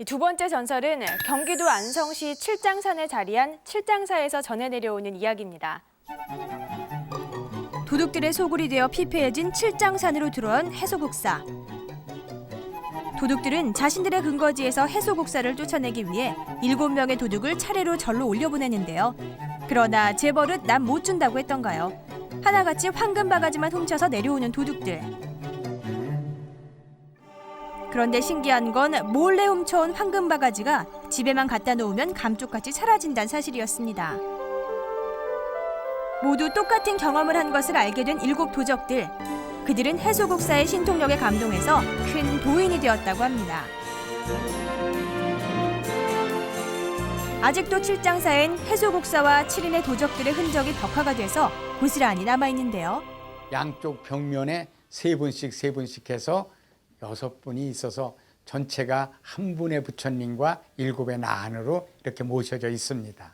두 번째 전설은 경기도 안성시 칠장산에 자리한 칠장사에서 전해 내려오는 이야기입니다. 도둑들의 소굴이 되어 피폐해진 칠장산으로 들어온 해소국사. 도둑들은 자신들의 근거지에서 해소국사를 쫓아내기 위해 7명의 도둑을 차례로 절로 올려보내는데요. 그러나 재벌은 남 못 준다고 했던가요? 하나같이 황금 바가지만 훔쳐서 내려오는 도둑들. 그런데 신기한 건 몰래 훔쳐온 황금 바가지가 집에만 갖다 놓으면 감쪽같이 사라진다는 사실이었습니다. 모두 똑같은 경험을 한 것을 알게 된 7 도적들. 그들은 해소국사의 신통력에 감동해서 큰 도인이 되었다고 합니다. 아직도 칠장사엔 해소국사와 7인의 도적들의 흔적이 벽화가 돼서 고스란히 남아있는데요. 양쪽 벽면에 3분씩 해서 6분이 있어서 전체가 한 분의 부처님과 7의 나안으로 이렇게 모셔져 있습니다.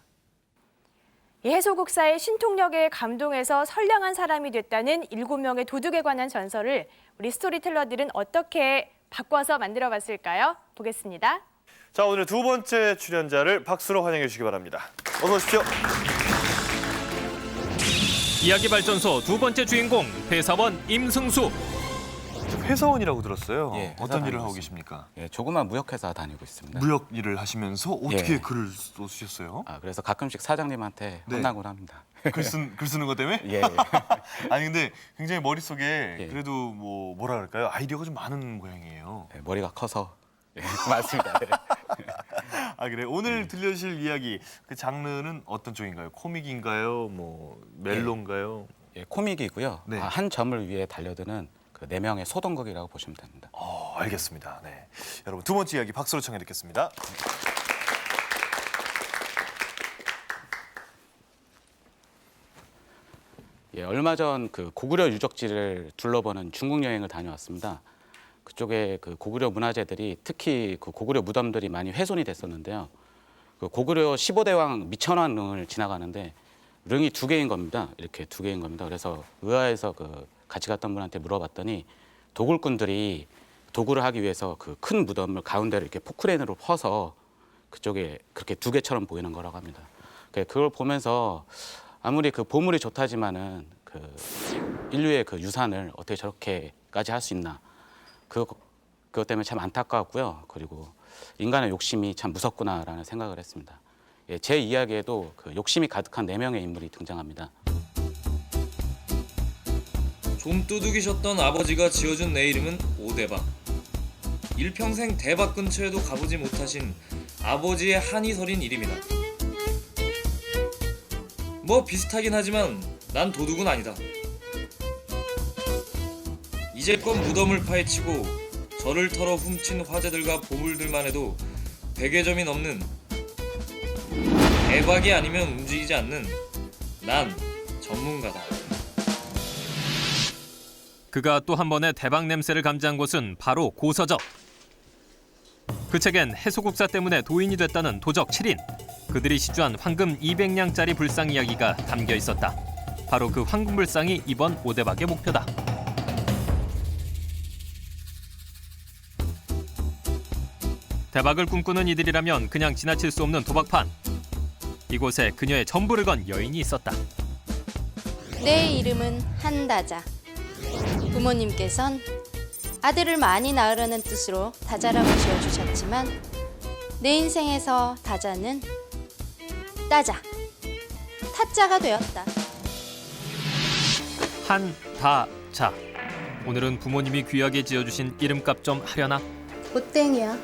해소국사의 신통력에 감동해서 선량한 사람이 됐다는 7명의 도둑에 관한 전설을 우리 스토리텔러들은 어떻게 바꿔서 만들어봤을까요? 보겠습니다. 자, 오늘 두 번째 출연자를 박수로 환영해 주시기 바랍니다. 어서 오십시오. 이야기 발전소 두 번째 주인공 회사원 임승수. 회사원이라고 들었어요. 예, 어떤 회사 일을 하고 다니고 계십니까? 예, 조그만 무역회사 다니고 있습니다. 무역 일을 하시면서 어떻게 예. 글을 쓰셨어요? 그래서 가끔씩 사장님한테 네. 혼나곤 합니다. 글 쓰는 것 때문에? 예, 예. 아니 근데 굉장히 머릿속에 예. 그래도 뭐라 그럴까요? 아이디어가 좀 많은 모양이에요. 예, 머리가 커서 예, 맞습니다. 네. 아 그래 오늘 들려주실 이야기 그 장르는 어떤 쪽인가요? 코믹인가요? 뭐 멜로인가요? 예, 코믹이고요. 네. 한 점을 위해 달려드는 그 4명의 소동극이라고 보시면 됩니다. 알겠습니다. 네, 여러분 두 번째 이야기 박수로 청해 듣겠습니다. 예, 얼마 전 그 고구려 유적지를 둘러보는 중국 여행을 다녀왔습니다. 그쪽에 그 고구려 문화재들이 특히 그 고구려 무덤들이 많이 훼손이 됐었는데요. 그 고구려 15대왕 미천왕 릉을 지나가는데 릉이 2개인 겁니다. 이렇게 2개인 겁니다. 그래서 의아해서 그 같이 갔던 분한테 물어봤더니 도굴꾼들이 도굴을 하기 위해서 그 큰 무덤을 가운데를 이렇게 포크레인으로 퍼서 그쪽에 그렇게 2개처럼 보이는 거라고 합니다. 그걸 보면서 아무리 그 보물이 좋다지만은 그 인류의 그 유산을 어떻게 저렇게까지 할 수 있나? 그것 때문에 참 안타까웠고요. 그리고 인간의 욕심이 참 무섭구나라는 생각을 했습니다. 예, 제 이야기에도 그 욕심이 가득한 4명의 인물이 등장합니다. 좀도둑이셨던 아버지가 지어준 내 이름은 오대박. 일평생 대박 근처에도 가보지 못하신 아버지의 한이 서린 이름이다. 뭐 비슷하긴 하지만 난 도둑은 아니다. 이제껏 무덤을 파헤치고 절을 털어 훔친 화재들과 보물들만 해도 100여 점이 넘는 대박이 아니면 움직이지 않는 난 전문가다. 그가 또 한 번의 대박 냄새를 감지한 곳은 바로 고서적. 그 책엔 해소국사 때문에 도인이 됐다는 도적 7인. 그들이 시주한 황금 200냥짜리 불상 이야기가 담겨 있었다. 바로 그 황금 불상이 이번 오대박의 목표다. 대박을 꿈꾸는 이들이라면 그냥 지나칠 수 없는 도박판. 이곳에 그녀의 전부를 건 여인이 있었다. 내 이름은 한다자. 부모님께선 아들을 많이 낳으려는 뜻으로 다자라고 지어주셨지만 내 인생에서 다자는 따자, 타자가 되었다. 한다자. 오늘은 부모님이 귀하게 지어주신 이름값 좀 하려나? 못땡이야.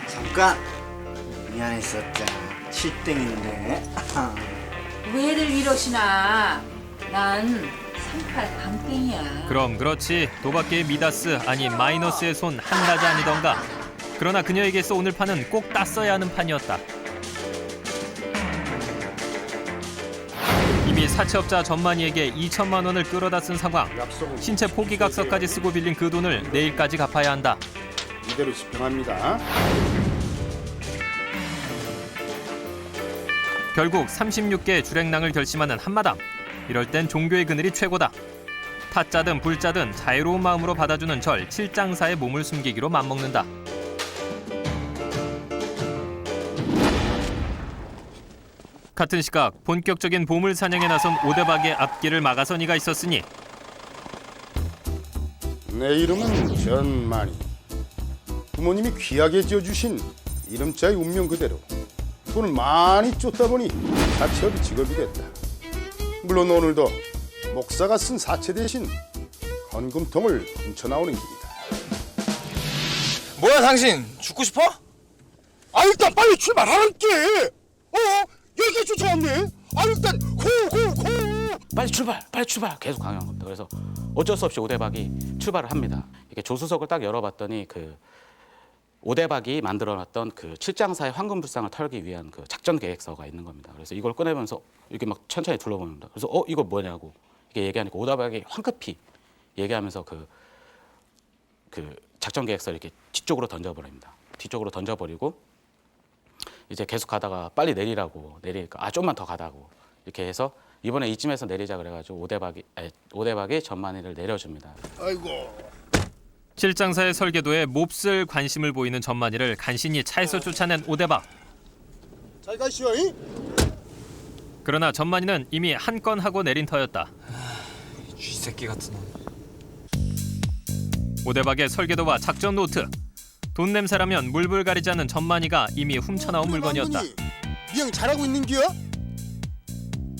잠깐 미안했었잖아. 칠땡인데. 왜들 이러시나? 난 38 강땡이야. 그럼 그렇지. 도박계의 미다스 아니 마이너스의 손 한다자 아니던가. 그러나 그녀에게서 오늘 판은 꼭 땄어야 하는 판이었다. 이미 사채업자 전만희에게 2천만 원을 끌어다 쓴 상황. 신체 포기각서까지 쓰고 빌린 그 돈을 내일까지 갚아야 한다. 이대로 집행합니다. 결국 36개의 주랭랑을 결심하는 한마당. 이럴 땐 종교의 그늘이 최고다. 타짜든 불짜든 자유로운 마음으로 받아주는 절 칠장사의 몸을 숨기기로 맘먹는다. 같은 시각 본격적인 보물 사냥에 나선 오대박의 앞길을 막아선 이가 있었으니 내 이름은 전만이. 부모님이 귀하게 지어주신 이름자의 운명 그대로 돈을 많이 쫓다 보니 사채업이 직업이 됐다. 물론 오늘도 목사가 쓴 사채 대신 헌금통을 훔쳐 나오는 길이다. 뭐야 당신 죽고 싶어? 아 일단 빨리 출발하란께. 여기 쫓아왔네. 아 일단 고. 빨리 출발 계속 강요한 겁니다. 그래서 어쩔 수 없이 오대박이 출발을 합니다. 이렇게 조수석을 딱 열어봤더니 그 오대박이 만들어놨던 그 칠장사의 황금불상을 털기 위한 그 작전 계획서가 있는 겁니다. 그래서 이걸 꺼내면서 이렇게 막 천천히 둘러봅니다. 그래서 이거 뭐냐고 이렇게 얘기하니까 오대박이 황급히 얘기하면서 그 작전 계획서 이렇게 뒤쪽으로 던져버립니다. 뒤쪽으로 던져버리고 이제 계속 가다가 빨리 내리라고 내리니까 좀만 더 가다고 이렇게 해서 이번에 이쯤에서 내리자 그래가지고 오대박이 전만이를 내려줍니다. 아이고. 칠장사의 설계도에 몹쓸 관심을 보이는 전만이를 간신히 차에서 쫓아낸 오대박. 잘 가시오. 그러나 전만이는 이미 한 건 하고 내린 터였다. 쥐새끼 같은 놈. 오대박의 설계도와 작전 노트. 돈 냄새라면 물불 가리지 않는 전만이가 이미 훔쳐나온 물건이었다. 미영 잘하고 있는겨?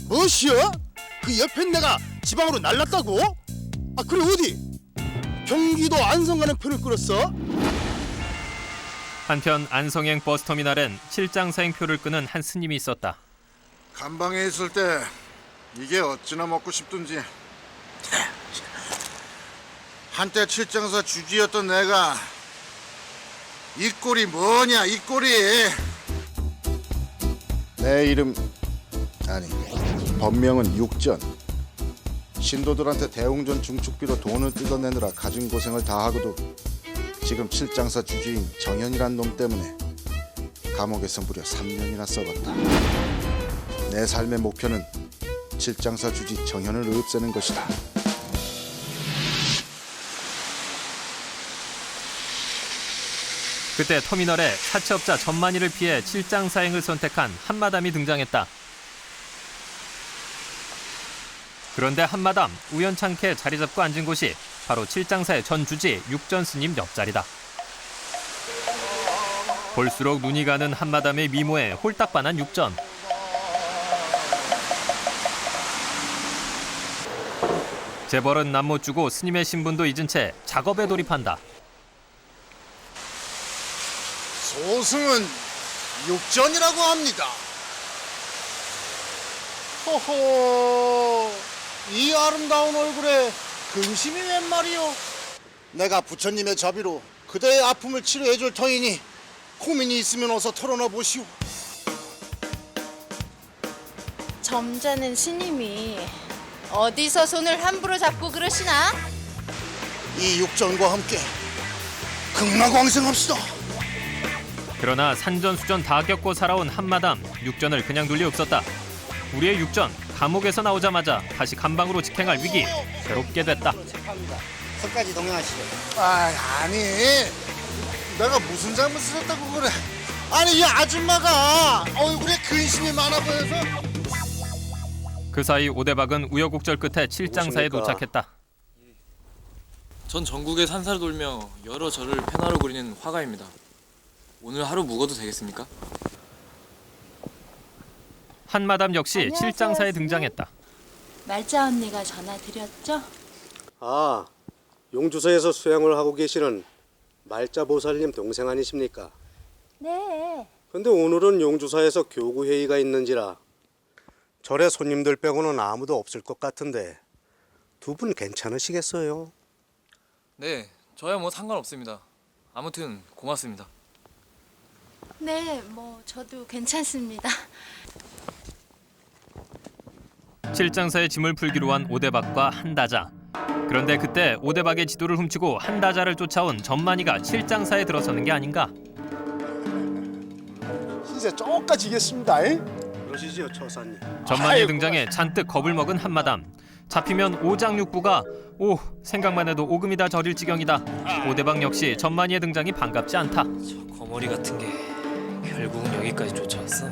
무엇이여? 그 옆엔 내가 지방으로 날랐다고? 아 그래 어디? 경기도 안성 가는 편을 끌었어? 한편 안성행 버스터미널엔 칠장사행표를 끄는 한 스님이 있었다. 감방에 있을 때 이게 어찌나 먹고 싶든지 한때 칠장사 주지였던 내가 이 꼴이 뭐냐 이 꼴이. 내 이름 아니 법명은 육전. 신도들한테 대웅전 중축비로 돈을 뜯어내느라 가진 고생을 다 하고도 지금 칠장사 주지인 정현이란 놈 때문에 감옥에서 무려 3년이나 썩었다. 내 삶의 목표는 칠장사 주지 정현을 없애는 것이다. 그때 터미널에 사채업자 전만이를 피해 칠장사행을 선택한 한마담이 등장했다. 그런데 한마담 우연찮게 자리 잡고 앉은 곳이 바로 칠장사의 전 주지 육전 스님 옆자리다. 볼수록 눈이 가는 한마담의 미모에 홀딱 반한 육전. 재벌은 남 못 주고 스님의 신분도 잊은 채 작업에 돌입한다. 소승은 육전이라고 합니다. 호호, 이 아름다운 얼굴에 근심이 웬 말이오? 내가 부처님의 자비로 그대의 아픔을 치료해줄 터이니 고민이 있으면 어서 털어놔 보시오. 점잖은 스님이 어디서 손을 함부로 잡고 그러시나? 이 육전과 함께 극락왕생합시다. 그러나 산전수전 다 겪고 살아온 한마담, 육전을 그냥 둘 리 없었다. 우리의 육전, 감옥에서 나오자마자 다시 감방으로 직행할 위기, 괴롭게 됐다. 끝까지 동행하시죠. 아니, 내가 무슨 잘못을 했다고 그래? 아니 이 아줌마가 얼굴에 근심이 많아 보여서. 그 사이 오대박은 우여곡절 끝에 칠장사에 도착했다. 전 전국에 산사를 돌며 여러 절을 펜화로 그리는 화가입니다. 오늘 하루 묵어도 되겠습니까? 한마담 역시 안녕하세요, 칠장사에 스님. 등장했다. 말자 언니가 전화 드렸죠? 아, 용주사에서 수양을 하고 계시는 말자 보살님 동생 아니십니까? 네. 근데 오늘은 용주사에서 교구 회의가 있는지라 절에 손님들 빼고는 아무도 없을 것 같은데 두 분 괜찮으시겠어요? 네, 저야 뭐 상관없습니다. 아무튼 고맙습니다. 네, 저도 괜찮습니다. 칠장사의 짐을 풀기로 한 오대박과 한다자. 그런데 그때 오대박의 지도를 훔치고 한다자를 쫓아온 전만이가 칠장사에 들어서는 게 아닌가. 신세 쪼까지겠습니다. 그러시지요, 처사님. 전만이의 등장에 잔뜩 겁을 먹은 한마담. 잡히면 오장육부가 생각만 해도 오금이 다 저릴 지경이다. 오대박 역시 전만이의 등장이 반갑지 않다. 저 거머리 같은 게 결국은 여기까지 쫓아왔어.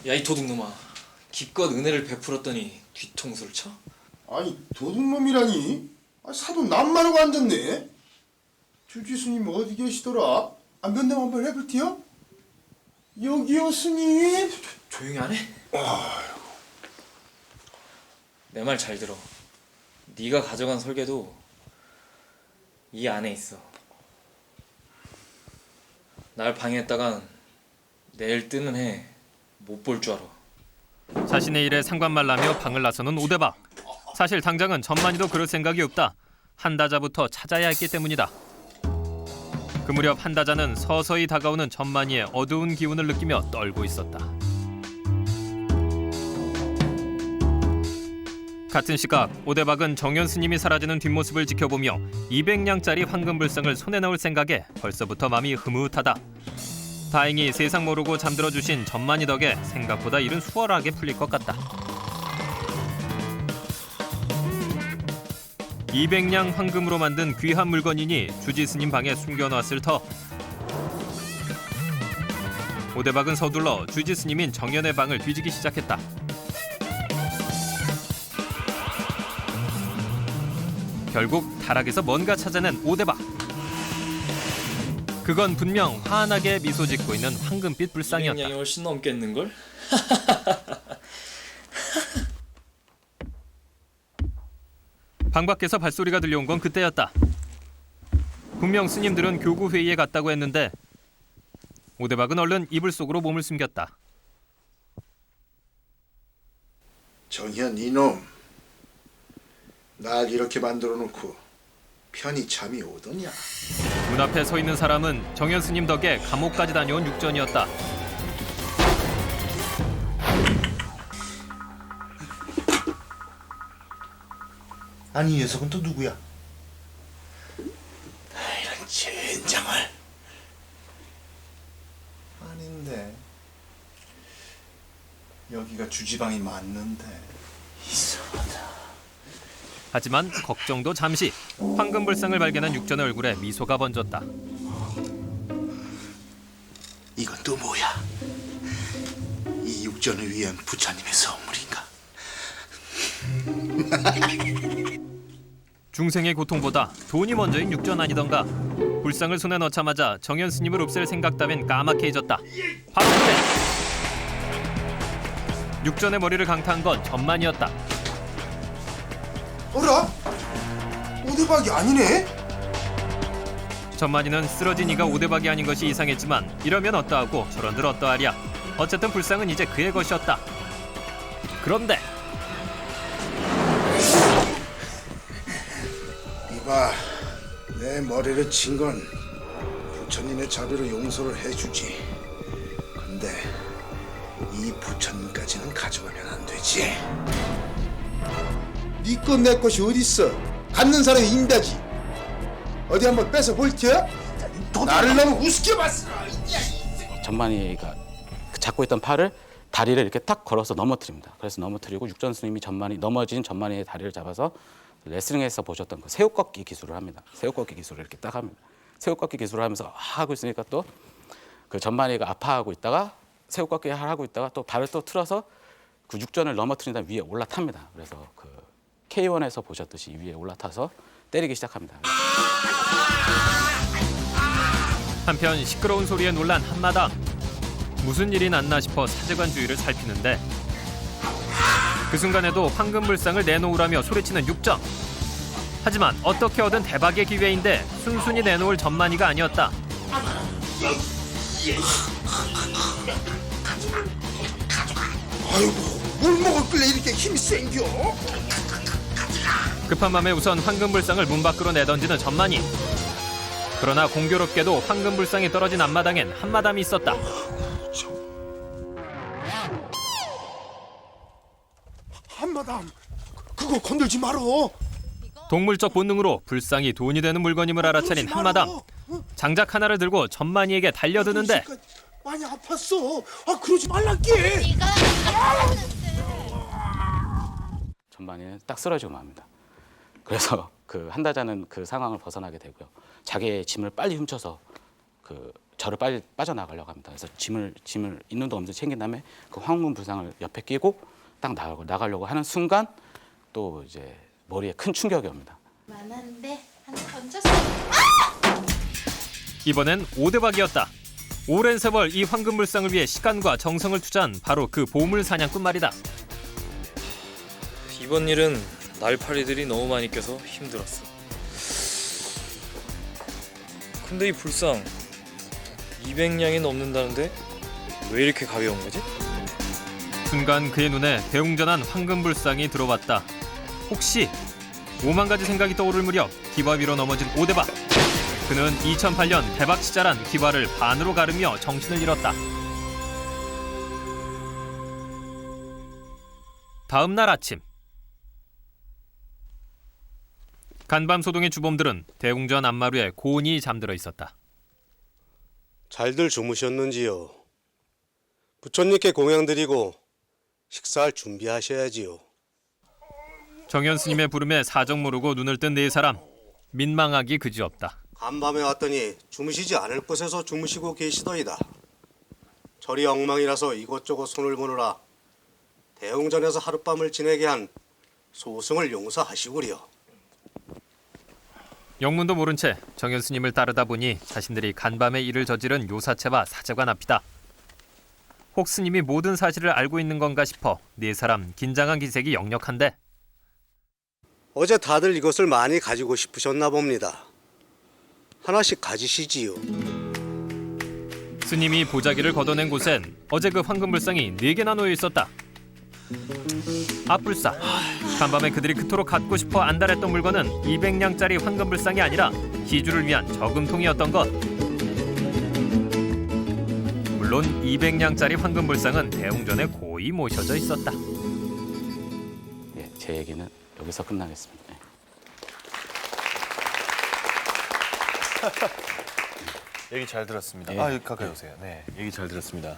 야, 이 도둑놈아. 기껏 은혜를 베풀었더니 뒤통수를 쳐? 아니 도둑놈이라니? 사돈 남말하고 앉았네. 주지 스님 어디 계시더라? 면담 한번 해볼게요. 여기요 스님. 조용히 안 해? 내 말 잘 들어. 네가 가져간 설계도 이 안에 있어. 날 방해했다간 내일 뜨는 해 못 볼 줄 알아. 자신의 일에 상관말라며 방을 나서는 오대박. 사실 당장은 전만이도 그럴 생각이 없다. 한다자부터 찾아야 했기 때문이다. 그 무렵 한다자는 서서히 다가오는 전만이의 어두운 기운을 느끼며 떨고 있었다. 같은 시각 오대박은 정현 스님이 사라지는 뒷모습을 지켜보며 200냥짜리 황금불상을 손에 넣을 생각에 벌써부터 마음이 흐뭇하다. 다행히 세상 모르고 잠들어 주신 전만이 덕에 생각보다 일은 수월하게 풀릴 것 같다. 200냥 황금으로 만든 귀한 물건이니 주지 스님 방에 숨겨놨을 터. 오대박은 서둘러 주지 스님인 정현의 방을 뒤지기 시작했다. 결국 다락에서 뭔가 찾아낸 오대박. 그건 분명 환하게 미소 짓고 있는 황금빛 불상이었다. 200냥이 훨씬 넘겠는걸? 방 밖에서 발소리가 들려온 건 그때였다. 분명 스님들은 교구 회의에 갔다고 했는데 오대박은 얼른 이불 속으로 몸을 숨겼다. 정현 이놈, 날 이렇게 만들어 놓고 편히 잠이 오더냐? 문 앞에 서 있는 사람은 정현 스님 덕에 감옥까지 다녀온 육전이었다. 아니 이 녀석은 또 누구야? 이런 젠장을. 아닌데 여기가 주지방이 맞는데. 이상하다. 하지만 걱정도 잠시. 황금불상을 발견한 육전의 얼굴에 미소가 번졌다. 이건 또 뭐야? 이 육전을 위한 부처님의 선물인가? 중생의 고통보다 돈이 먼저인 육전 아니던가. 불상을 손에 넣자마자 정현 스님을 없앨 생각 따윈 까맣게 잊었다. 바로 그때 육전의 머리를 강타한 건 전만이었다. 어라? 오대박이 아니네? 전만이는 쓰러진 이가 오대박이 아닌 것이 이상했지만 이러면 어떠하고 저런들 어떠하랴. 어쨌든 불상은 이제 그의 것이었다. 그런데 이봐, 내 머리를 친 건 부처님의 자비로 용서를 해주지. 근데 이 부처님까지는 가져가면 안 되지. 네 것 내 것이 어딨어? 갖는 사람이 인다지. 어디 한번 뺏어 볼게요? 나를 너무 우습게 봤어. 전만이가 잡고 있던 팔을 다리를 이렇게 딱 걸어서 넘어뜨립니다. 그래서 넘어뜨리고 육전 스님이 넘어진 전만이의 다리를 잡아서 레슬링에서 보셨던 그 새우 꺾기 기술을 합니다. 새우 꺾기 기술을 이렇게 딱 합니다. 새우 꺾기 기술을 하면서 하고 있으니까 또 그 전만이가 아파하고 있다가 새우 꺾기 하고 있다가 또 발을 또 틀어서 그 육전을 넘어뜨린 다음 위에 올라탑니다. 그래서 그 K1에서 보셨듯이 위에 올라타서 때리기 시작합니다. 한편 시끄러운 소리에 놀란 한마담. 무슨 일이 났나 싶어 사제관 주위를 살피는데 그 순간에도 황금불상을 내놓으라며 소리치는 육전. 하지만 어떻게 얻은 대박의 기회인데 순순히 내놓을 전만이가 아니었다. 아이고, 뭘 먹었길래 이렇게 힘이 생겨? 급한 맘에 우선 황금불상을 문 밖으로 내던지는 전만이. 그러나 공교롭게도 황금불상이 떨어진 앞마당엔 한마담이 있었다. 한마담, 그거 건들지 말어. 동물적 본능으로 불상이 돈이 되는 물건임을 알아차린 한마담. 장작 하나를 들고 전만이에게 달려드는데 많이 아팠어. 아 그러지 말랄게. 네가 전반에는 딱 쓰러지고 맙니다. 그래서 그 한다자는 그 상황을 벗어나게 되고요. 자기의 짐을 빨리 훔쳐서 그 저를 빨리 빠져나가려고 합니다. 그래서 짐을 있는 도 없는 데 챙긴 다음에 그 황문 불상을 옆에 끼고 딱 나가려고 하는 순간 또 이제 머리에 큰 충격이 옵니다. 많았는데 하나 던졌어. 이번엔 5대박이었다. 오랜 세월 이 황금불상을 위해 시간과 정성을 투자한 바로 그 보물 사냥꾼 말이다. 이번 일은 날파리들이 너무 많이 껴서 힘들었어. 근데 이 불상 200냥이 넘는다는데 왜 이렇게 가벼운 거지? 순간 그의 눈에 대웅전한 황금불상이 들어왔다. 혹시 5만 가지 생각이 떠오를 무렵 기와 위로 넘어진 5대박. 그는 2008년 대박 시자란 기와를 반으로 가르며 정신을 잃었다. 다음 날 아침. 간밤소동의 주범들은 대웅전 앞마루에 곤히 잠들어 있었다. 잘들 주무셨는지요? 부처님께 공양 드리고 식사할 준비하셔야지요. 정현 스님의 부름에 사정 모르고 눈을 뜬 네 사람. 민망하기 그지없다. 간밤에 왔더니 주무시지 않을 곳에서 주무시고 계시더이다. 절이 엉망이라서 이곳저곳 손을 보느라 대웅전에서 하룻밤을 지내게 한 소승을 용서하시구려. 영문도 모른 채 정현 스님을 따르다 보니 자신들이 간밤에 일을 저지른 요사체와 사제관 앞이다. 혹 스님이 모든 사실을 알고 있는 건가 싶어 네 사람 긴장한 기색이 역력한데. 어제 다들 이것을 많이 가지고 싶으셨나 봅니다. 하나씩 가지시지요. 스님이 보자기를 걷어낸 곳엔 어제 그 황금불상이 4개나 놓여 있었다. 앞불상. 간밤에 그들이 그토록 갖고 싶어 안달했던 물건은 200냥짜리 황금불상이 아니라 기주를 위한 저금통이었던 것. 물론 200냥짜리 황금불상은 대웅전에 고이 모셔져 있었다. 네, 제 얘기는 여기서 끝나겠습니다. 네. 얘기 잘 들었습니다. 네. 아, 여기 가까이 오세요. 네, 얘기 잘 들었습니다.